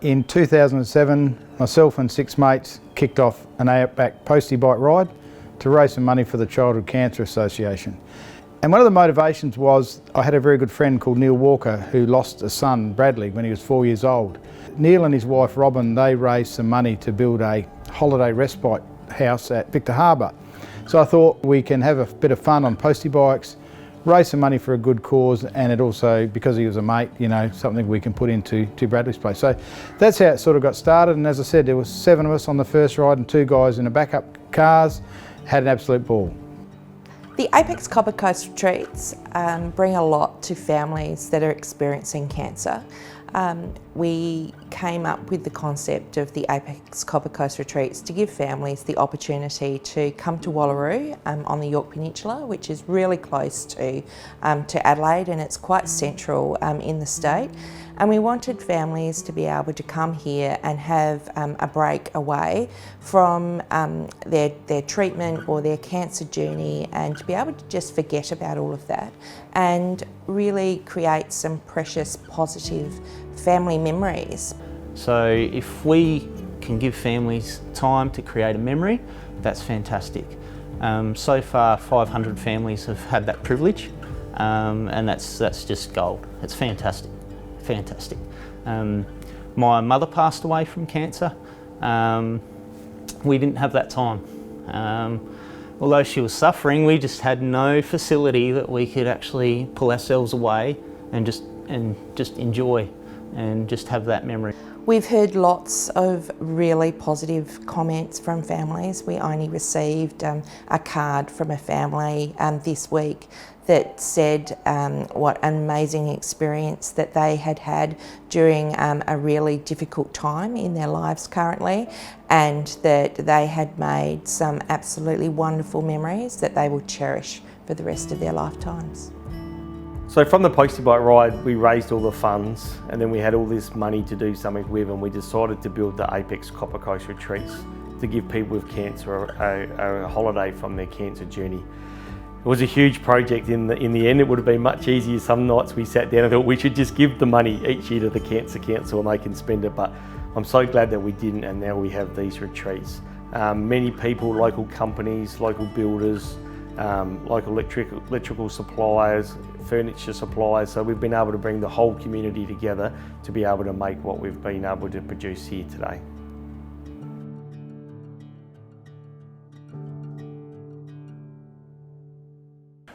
In 2007, myself and 6 mates kicked off an Outback Postie bike ride to raise some money for the Childhood Cancer Association. And one of the motivations was I had a very good friend called Neil Walker who lost a son, Bradley, when he was 4 years old. Neil and his wife Robin, they raised some money to build a holiday respite house at Victor Harbour. So I thought we can have a bit of fun on postie bikes, raise some money for a good cause, and it also, because he was a mate, you know, something we can put into Bradley's place. So that's how it sort of got started, and as I said, there was 7 of us on the first ride and 2 guys in the backup cars. Had an absolute ball. The Apex Copper Coast retreats bring a lot to families that are experiencing cancer. We came up with the concept of the Apex Copper Coast retreats to give families the opportunity to come to Wallaroo on the Yorke Peninsula, which is really close to Adelaide, and it's quite central in the state. And we wanted families to be able to come here and have a break away from their treatment or their cancer journey, and to be able to just forget about all of that and really create some precious, positive family memories. So if we can give families time to create a memory, that's fantastic. So far 500 families have had that privilege, and that's just gold. It's fantastic. Fantastic. My mother passed away from cancer. We didn't have that time. Although she was suffering, we just had no facility that we could actually pull ourselves away and just enjoy and just have that memory. We've heard lots of really positive comments from families. We only received a card from a family this week that said what an amazing experience that they had during a really difficult time in their lives currently, and that they had made some absolutely wonderful memories that they will cherish for the rest of their lifetimes. So from the postie bike ride, we raised all the funds, and then we had all this money to do something with, and we decided to build the Apex Copper Coast retreats to give people with cancer a holiday from their cancer journey. It was a huge project in the end. It would have been much easier. Some nights we sat down and thought we should just give the money each year to the Cancer Council and they can spend it, but I'm so glad that we didn't, and now we have these retreats. Many people, local companies, local builders, local electrical suppliers, furniture suppliers, so we've been able to bring the whole community together to be able to make what we've been able to produce here today.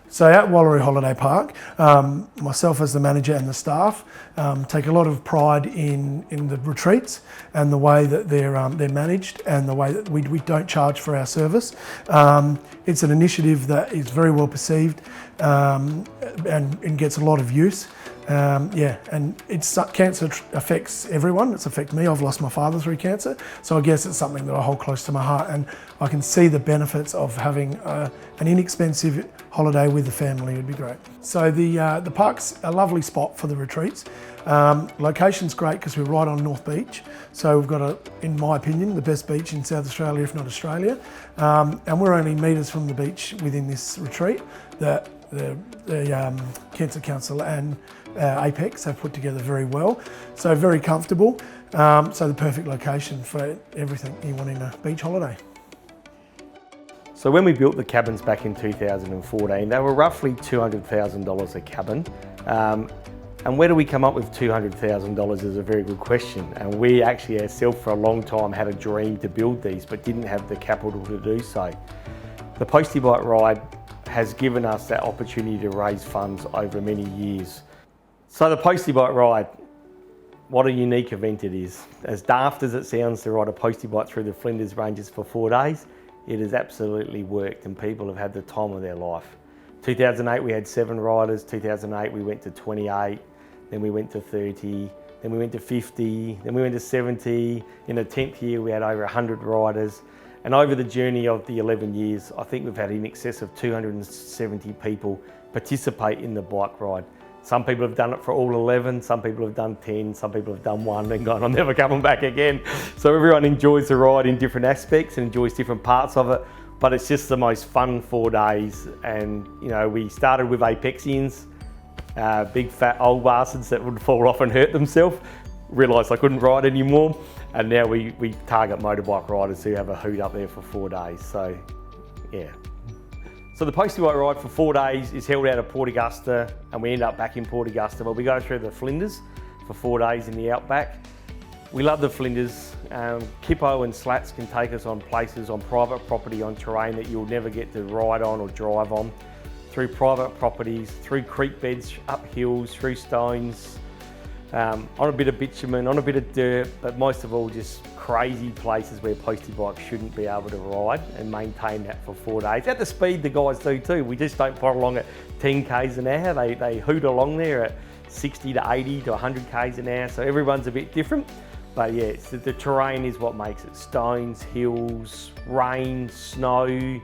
So at Wallaroo Holiday Park, myself as the manager and the staff take a lot of pride in the retreats and the way that they're managed, and the way that we don't charge for our service. It's an initiative that is very well perceived and gets a lot of use. And cancer affects everyone. It's affected me. I've lost my father through cancer, so I guess it's something that I hold close to my heart, and I can see the benefits of having an inexpensive holiday with the family. Would be great. So the park's a lovely spot for the retreats. Location's great because we're right on North Beach, so we've got in my opinion, the best beach in South Australia, if not Australia. And we're only metres from the beach within this retreat that the Cancer Council and Apex have put together very well. So very comfortable. So the perfect location for everything you want in a beach holiday. So when we built the cabins back in 2014, they were roughly $200,000 a cabin. And where do we come up with $200,000 is a very good question. And we actually ourselves for a long time had a dream to build these, but didn't have the capital to do so. The postie bike ride has given us that opportunity to raise funds over many years. So the postie bike ride, what a unique event it is. As daft as it sounds to ride a postie bike through the Flinders Ranges for 4 days, it has absolutely worked and people have had the time of their life. 2008 we had 7 riders, 2008 we went to 28, then we went to 30, then we went to 50, then we went to 70. In the 10th year we had over 100 riders. And over the journey of the 11 years, I think we've had in excess of 270 people participate in the bike ride. Some people have done it for all 11, some people have done 10, some people have done 1 and gone, I'm never coming back again. So everyone enjoys the ride in different aspects and enjoys different parts of it, but it's just the most fun 4 days. And you know, we started with Apexians, big fat old bastards that would fall off and hurt themselves. realised I couldn't ride anymore, and now we target motorbike riders who have a hoot up there for 4 days. So, yeah. So the Postie Bike ride for 4 days is held out of Port Augusta, and we end up back in Port Augusta. But we go through the Flinders for 4 days in the Outback. We love the Flinders. Kippo and slats can take us on places on private property, on terrain that you'll never get to ride on or drive on, through private properties, through creek beds, up hills, through stones, on a bit of bitumen, on a bit of dirt, but most of all just crazy places where postie bikes shouldn't be able to ride, and maintain that for 4 days. At the speed the guys do too. We just don't put along at 10 k's an hour. They hoot along there at 60 to 80 to 100 k's an hour. So everyone's a bit different. But yeah, the terrain is what makes it. Stones, hills, rain, snow,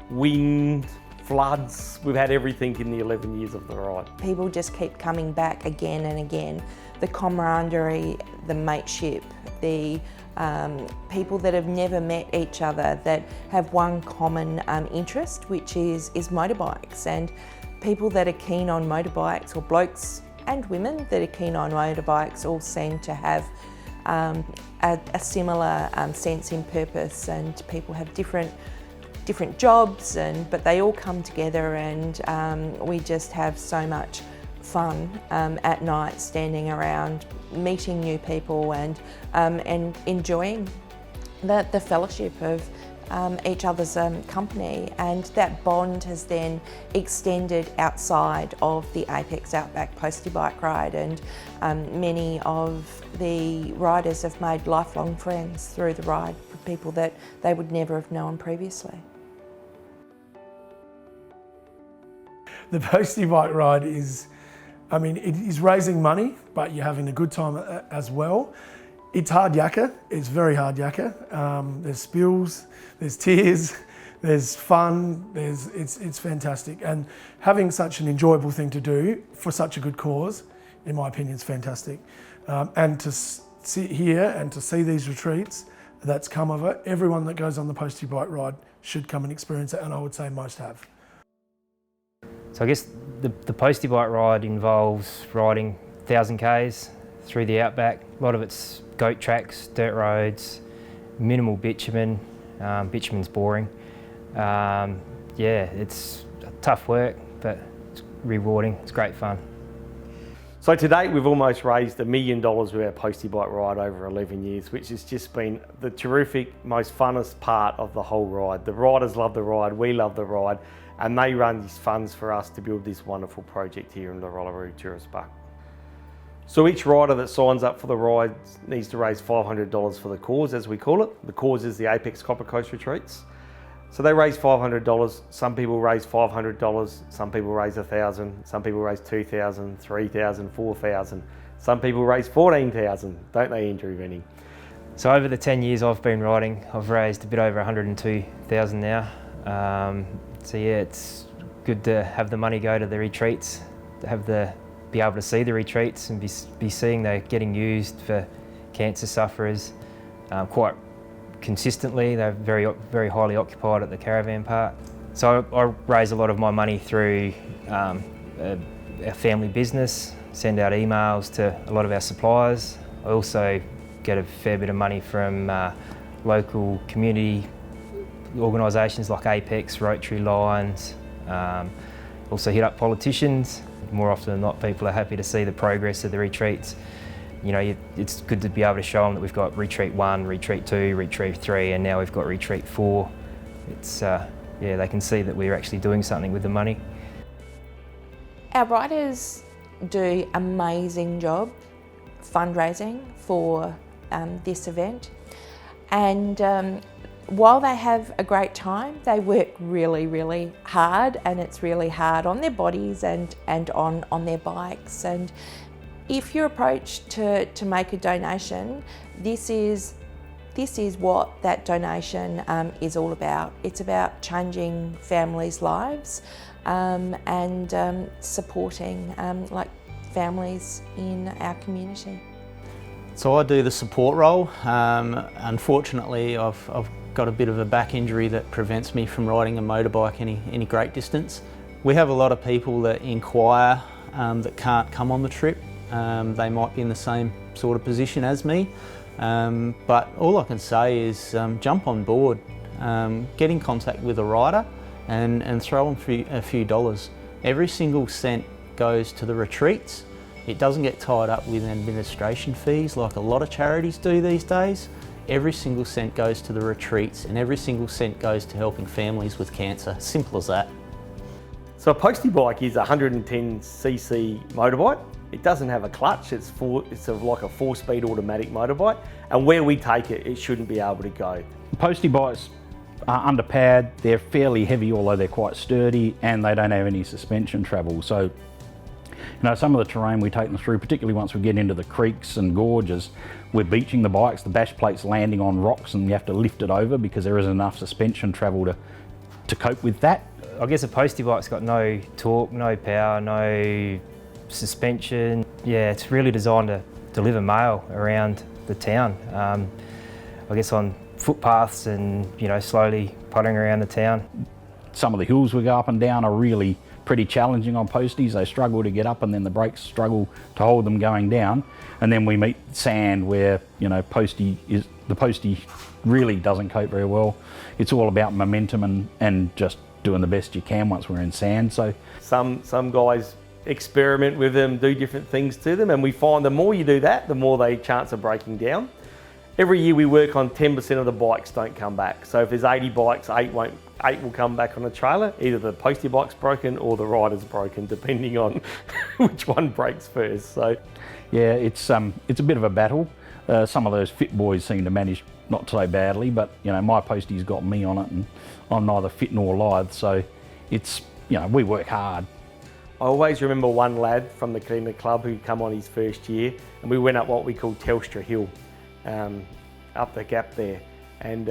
wind, floods. We've had everything in the 11 years of the ride. People just keep coming back again and again. The camaraderie, the mateship, the people that have never met each other that have one common interest, which is motorbikes, and people that are keen on motorbikes, or blokes and women that are keen on motorbikes, all seem to have a similar sense in purpose, and people have different jobs, but they all come together, and we just have so much fun at night, standing around, meeting new people, and enjoying the fellowship of each other's company. And that bond has then extended outside of the Apex Outback Postie Bike ride, and many of the riders have made lifelong friends through the ride, with people that they would never have known previously. The Postie Bike ride is, I mean, it is raising money, but you're having a good time as well. It's hard yakka, it's very hard yakka. There's spills, there's tears, there's fun, it's fantastic. And having such an enjoyable thing to do for such a good cause, in my opinion, is fantastic. And to sit here and to see these retreats that's come of it, everyone that goes on the Postie Bike ride should come and experience it, and I would say most have. So I guess the Postie Bike ride involves riding 1,000 k's through the Outback. A lot of it's goat tracks, dirt roads, minimal bitumen. Bitumen's boring. Yeah, it's tough work, but it's rewarding. It's great fun. So to date, we've almost raised $1 million with our Postie Bike ride over 11 years, which has just been the terrific, most funnest part of the whole ride. The riders love the ride, we love the ride, and they run these funds for us to build this wonderful project here in the Rollaroo Tourist Park. So each rider that signs up for the ride needs to raise $500 for the cause, as we call it. The cause is the Apex Copper Coast Retreats. So they raise $500. Some people raise $500, some people raise $1,000, some people raise $2,000, $3,000, $4,000. Some people raise $14,000, don't they, Andrew Venning? So over the 10 years I've been riding, I've raised a bit over $102,000 now. So yeah, it's good to have the money go to the retreats, to be able to see the retreats and be seeing they're getting used for cancer sufferers quite consistently. They're very highly occupied at the caravan park. So I raise a lot of my money through our family business, send out emails to a lot of our suppliers. I also get a fair bit of money from local community organisations like Apex, Rotary, Lions. Also hit up politicians. More often than not, people are happy to see the progress of the retreats. You know, it's good to be able to show them that we've got Retreat 1, Retreat 2, Retreat 3, and now we've got Retreat 4. It's, yeah, they can see that we're actually doing something with the money. Our riders do an amazing job fundraising for this event, and while they have a great time, they work really, really hard, and it's really hard on their bodies and on their bikes. And if you're approached to make a donation, this is what that donation is all about. It's about changing families' lives and supporting like families in our community. So I do the support role. Unfortunately, I've got a bit of a back injury that prevents me from riding a motorbike any great distance. We have a lot of people that inquire that can't come on the trip. They might be in the same sort of position as me. But all I can say is jump on board, get in contact with a rider and throw them a few dollars. Every single cent goes to the retreats. It doesn't get tied up with administration fees like a lot of charities do these days. Every single cent goes to the retreats and every single cent goes to helping families with cancer. Simple as that. So a Postie bike is a 110cc motorbike. It doesn't have a clutch, it's like a 4-speed automatic motorbike, and where we take it, it shouldn't be able to go. Postie bikes are underpowered, they're fairly heavy, although they're quite sturdy, and they don't have any suspension travel. So, some of the terrain we take them through, particularly once we get into the creeks and gorges, we're beaching the bikes, the bash plate's landing on rocks and you have to lift it over because there isn't enough suspension travel to cope with that. I guess a Postie bike's got no torque, no power, no suspension. Yeah, it's really designed to deliver mail around the town. I guess on footpaths and slowly pottering around the town. Some of the hills we go up and down are really pretty challenging on Posties. They struggle to get up and then the brakes struggle to hold them going down. And then we meet sand where the Postie really doesn't cope very well. It's all about momentum and just doing the best you can once we're in sand. So some guys experiment with them, do different things to them, and we find the more you do that, the more they chance of breaking down. Every year we work on 10% of the bikes don't come back. So if there's 80 bikes, 8 will come back on the trailer. Either the Postie bike's broken or the rider's broken, depending on which one breaks first. So yeah, it's a bit of a battle. Some of those fit boys seem to manage not so badly, but my Postie's got me on it and I'm neither fit nor lithe, so it's, we work hard. I always remember one lad from the Cleaner Club who come on his first year, and we went up what we call Telstra Hill, up the gap there. And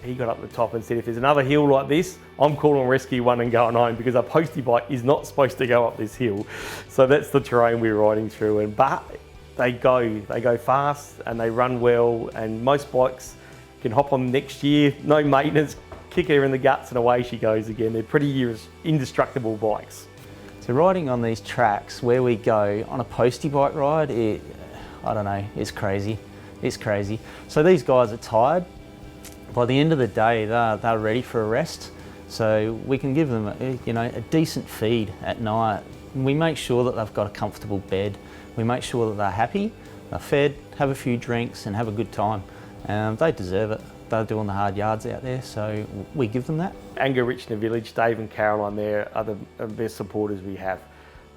he got up the top and said, if there's another hill like this, I'm calling Rescue 1 and going home, because a Postie bike is not supposed to go up this hill. So that's the terrain we're riding through. But they go fast and they run well, and most bikes can hop on next year, no maintenance, kick her in the guts and away she goes again. They're pretty indestructible bikes. So riding on these tracks where we go on a Postie bike ride, I don't know, it's crazy. It's crazy. So these guys are tired. By the end of the day, they're ready for a rest. So we can give them a decent feed at night. We make sure that they've got a comfortable bed. We make sure that they're happy, they're fed, have a few drinks and have a good time. They deserve it. They're doing the hard yards out there, so we give them that. Angarichna Village, Dave and Caroline there are the best supporters we have.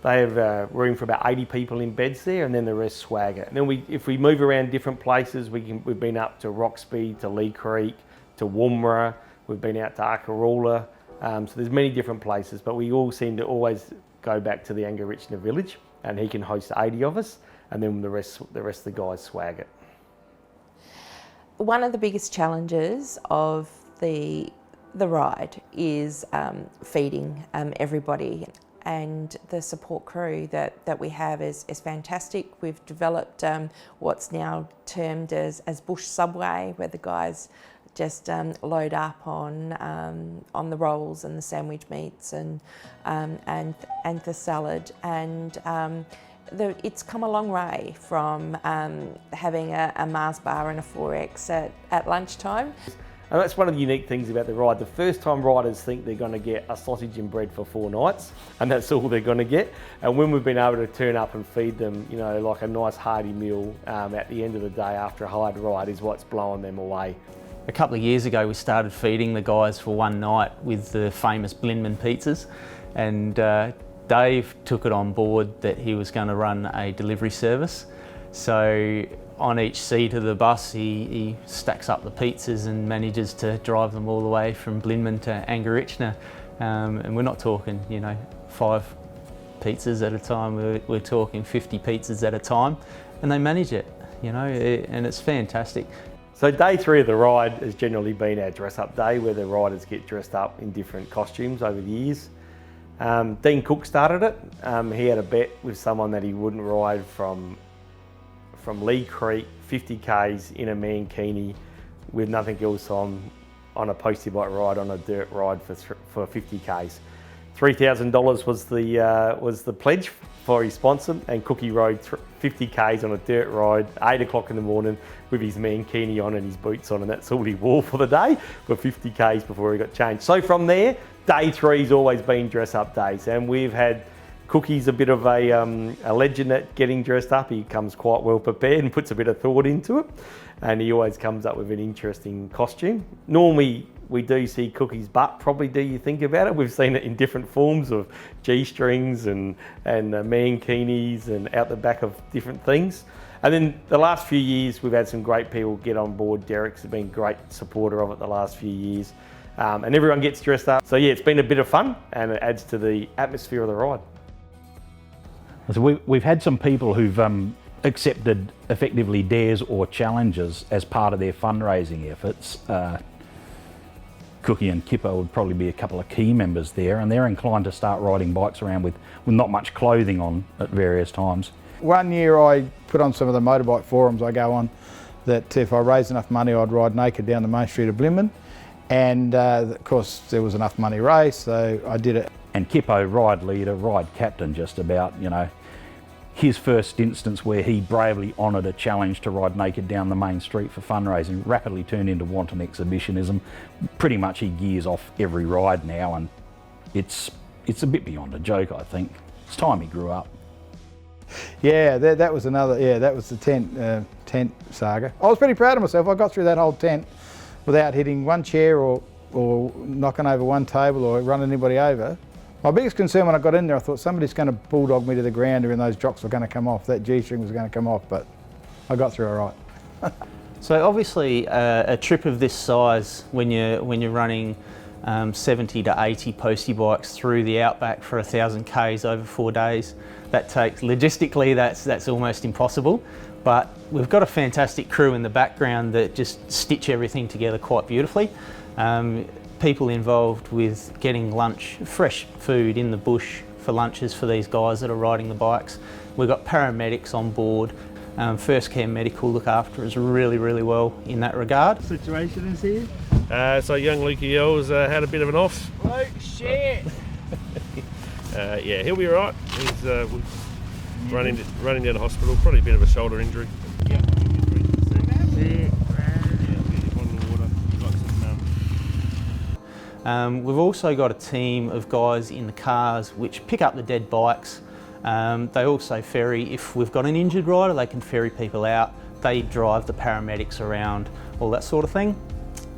They have room for about 80 people in beds there, and then the rest swagger. And then if we move around different places, we've been up to Roxby, to Lee Creek, to Woomera, we've been out to Arkaroola. So there's many different places, but we all seem to always go back to the Angarichna Village, and he can host 80 of us, and then the rest of the guys swag it. One of the biggest challenges of the ride is feeding everybody, and the support crew that we have is fantastic. We've developed what's now termed as Bush Subway, where the guys just load up on the rolls and the sandwich meats and the salad, and it's come a long way from having a Mars bar and a 4X at lunchtime. And that's one of the unique things about the ride. The first time riders think they're going to get a sausage and bread for 4 nights, and that's all they're going to get. And when we've been able to turn up and feed them, like a nice hearty meal at the end of the day after a hard ride is what's blowing them away. A couple of years ago we started feeding the guys for one night with the famous Blinman pizzas, and Dave took it on board that he was going to run a delivery service. So on each seat of the bus he stacks up the pizzas and manages to drive them all the way from Blinman to Angarichna. And we're not talking 5 pizzas at a time, we're talking 50 pizzas at a time, and they manage it, and it's fantastic. So day 3 of the ride has generally been our dress up day, where the riders get dressed up in different costumes over the years. Dean Cook started it. He had a bet with someone that he wouldn't ride from Lee Creek, 50 Ks in a mankini with nothing else on a Postie bike ride, on a dirt ride for 50 Ks. $3,000 was the pledge for his sponsor, and Cookie rode 50 Ks on a dirt ride, 8 o'clock in the morning with his mankini on and his boots on, and that's all he wore for the day, for 50 Ks before he got changed. So from there, day 3's always been dress up days, and we've had Cookie's a bit of a legend at getting dressed up. He comes quite well prepared and puts a bit of thought into it, and he always comes up with an interesting costume. Normally we do see Cookie's butt, probably do you think about it? We've seen it in different forms of G-strings and mankinis and out the back of different things. And then the last few years we've had some great people get on board. Derek's been a great supporter of it the last few years. And everyone gets dressed up. So yeah, it's been a bit of fun and it adds to the atmosphere of the ride. So we've had some people who've accepted effectively dares or challenges as part of their fundraising efforts. Cookie and Kipper would probably be a couple of key members there, and they're inclined to start riding bikes around with not much clothing on at various times. One year I put on some of the motorbike forums I go on that if I raised enough money I'd ride naked down the main street of Blimman, and of course there was enough money raised, so I did it. And Kippo, ride leader, ride captain just about, you know, his first instance where he bravely honoured a challenge to ride naked down the main street for fundraising rapidly turned into wanton exhibitionism. Pretty much he gears off every ride now, and it's a bit beyond a joke, I think. It's time he grew up. Yeah, that was another, yeah, that was the tent saga. I was pretty proud of myself. I got through that whole tent without hitting one chair or knocking over one table or running anybody over. My biggest concern when I got in there, I thought somebody's going to bulldog me to the ground, or those jocks were going to come off, that G-string was going to come off, but I got through all right. So obviously a trip of this size, when you're running 70 to 80 postie bikes through the outback for 1,000 Ks over 4 days, that takes, logistically that's almost impossible. But we've got a fantastic crew in the background that just stitch everything together quite beautifully. People involved with getting lunch, fresh food in the bush for lunches for these guys that are riding the bikes. We've got paramedics on board. First Care Medical look after us really, really well in that regard. Situation is here. So young Lukey Ells had a bit of an off. Oh shit! Yeah, he'll be all right. He's running down to hospital. Probably a bit of a shoulder injury. Yeah. We've also got a team of guys in the cars which pick up the dead bikes. They also ferry, if we've got an injured rider, they can ferry people out. They drive the paramedics around, all that sort of thing.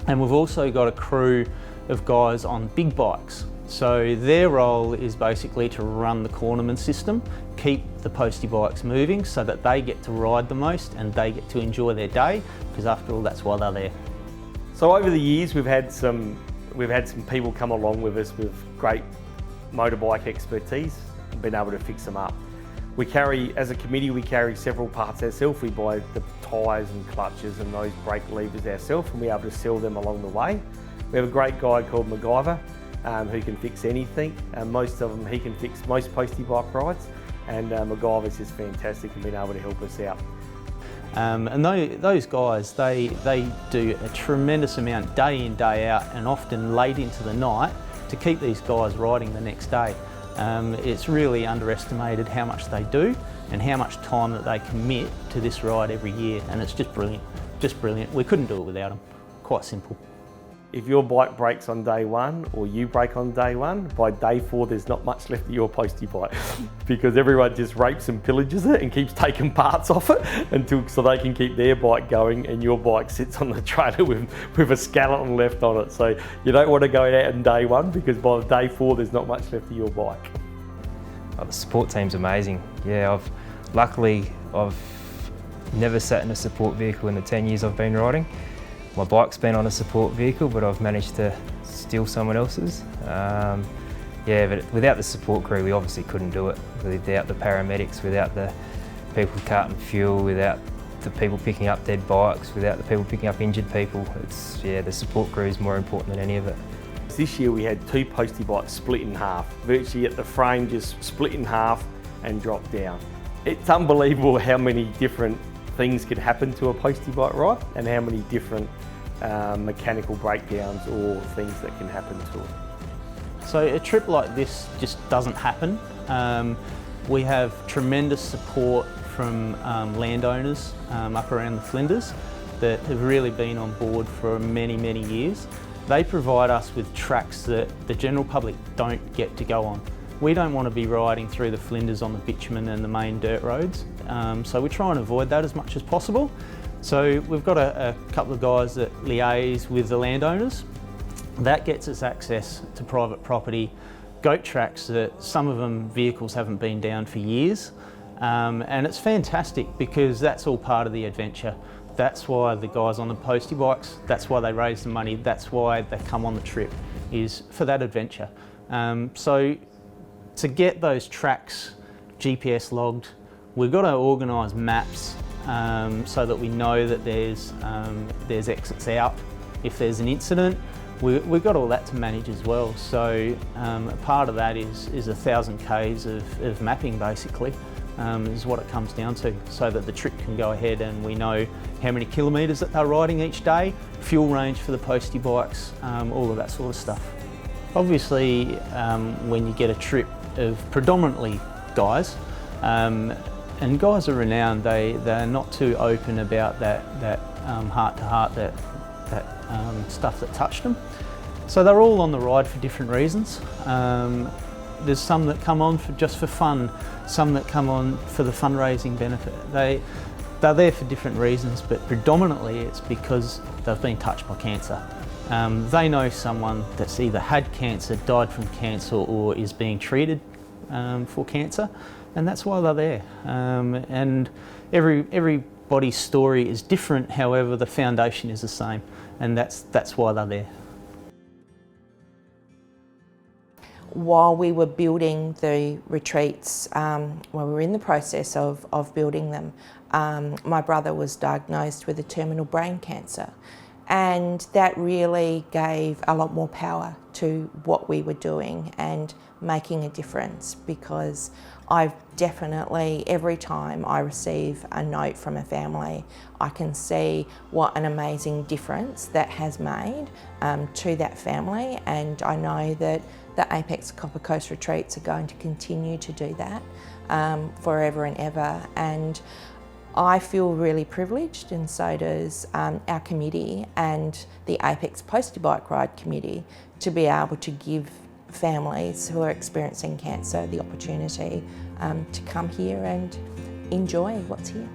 And we've also got a crew of guys on big bikes. So their role is basically to run the cornerman system, keep the postie bikes moving so that they get to ride the most and they get to enjoy their day, because after all, that's why they're there. So over the years, we've had some people come along with us with great motorbike expertise and been able to fix them up. We carry, as a committee, we carry several parts ourselves. We buy the tyres and clutches and those brake levers ourselves, and we're able to sell them along the way. We have a great guy called MacGyver who can fix anything. Most of them, he can fix most postie bike rides, and MacGyver's just fantastic and been able to help us out. And those guys, they do a tremendous amount day in, day out, and often late into the night to keep these guys riding the next day. It's really underestimated how much they do and how much time that they commit to this ride every year, and it's just brilliant, just brilliant. We couldn't do it without them, quite simple. If your bike breaks on day one or you break on day one, by day 4 there's not much left of your postie bike because everyone just rapes and pillages it and keeps taking parts off it so they can keep their bike going, and your bike sits on the trailer with a skeleton left on it. So you don't want to go out on day 1 because by day 4 there's not much left of your bike. Oh, the support team's amazing. Yeah, luckily I've never sat in a support vehicle in the 10 years I've been riding. My bike's been on a support vehicle, but I've managed to steal someone else's. Yeah, but without the support crew, we obviously couldn't do it. Without the paramedics, without the people carting fuel, without the people picking up dead bikes, without the people picking up injured people, the support crew is more important than any of it. This year we had 2 postie bikes split in half. Virtually at the frame just split in half and dropped down. It's unbelievable how many different things could happen to a postie bike ride and how many different mechanical breakdowns or things that can happen to it. So a trip like this just doesn't happen. We have tremendous support from landowners up around the Flinders that have really been on board for many, many years. They provide us with tracks that the general public don't get to go on. We don't want to be riding through the Flinders on the bitumen and the main dirt roads, so we try and avoid that as much as possible. So we've got a couple of guys that liaise with the landowners. That gets us access to private property, goat tracks that some of them vehicles haven't been down for years. And it's fantastic because that's all part of the adventure. That's why the guys on the postie bikes, that's why they raise the money, that's why they come on the trip, is for that adventure. So to get those tracks GPS logged, we've got to organise maps so that we know that there's exits out if there's an incident. We've got all that to manage as well. So a part of that is 1,000 Ks of mapping basically. Is what it comes down to, so that the trip can go ahead and we know how many kilometres that they're riding each day, fuel range for the postie bikes, all of that sort of stuff. Obviously, when you get a trip of predominantly guys, and guys are renowned, they're not too open about that heart-to-heart, that stuff that touched them. So they're all on the ride for different reasons. There's some that come on just for fun, some that come on for the fundraising benefit. They're there for different reasons, but predominantly it's because they've been touched by cancer. They know someone that's either had cancer, died from cancer, or is being treated for cancer, and that's why they're there. And everybody's story is different, however the foundation is the same, and that's why they're there. While we were building the retreats, while we were in the process of building them, my brother was diagnosed with a terminal brain cancer, and that really gave a lot more power to what we were doing and making a difference, because I've definitely, every time I receive a note from a family, I can see what an amazing difference that has made to that family, and I know that the Apex Copper Coast retreats are going to continue to do that forever and ever. And I feel really privileged, and so does our committee and the Apex Postie Bike Ride committee, to be able to give families who are experiencing cancer the opportunity to come here and enjoy what's here.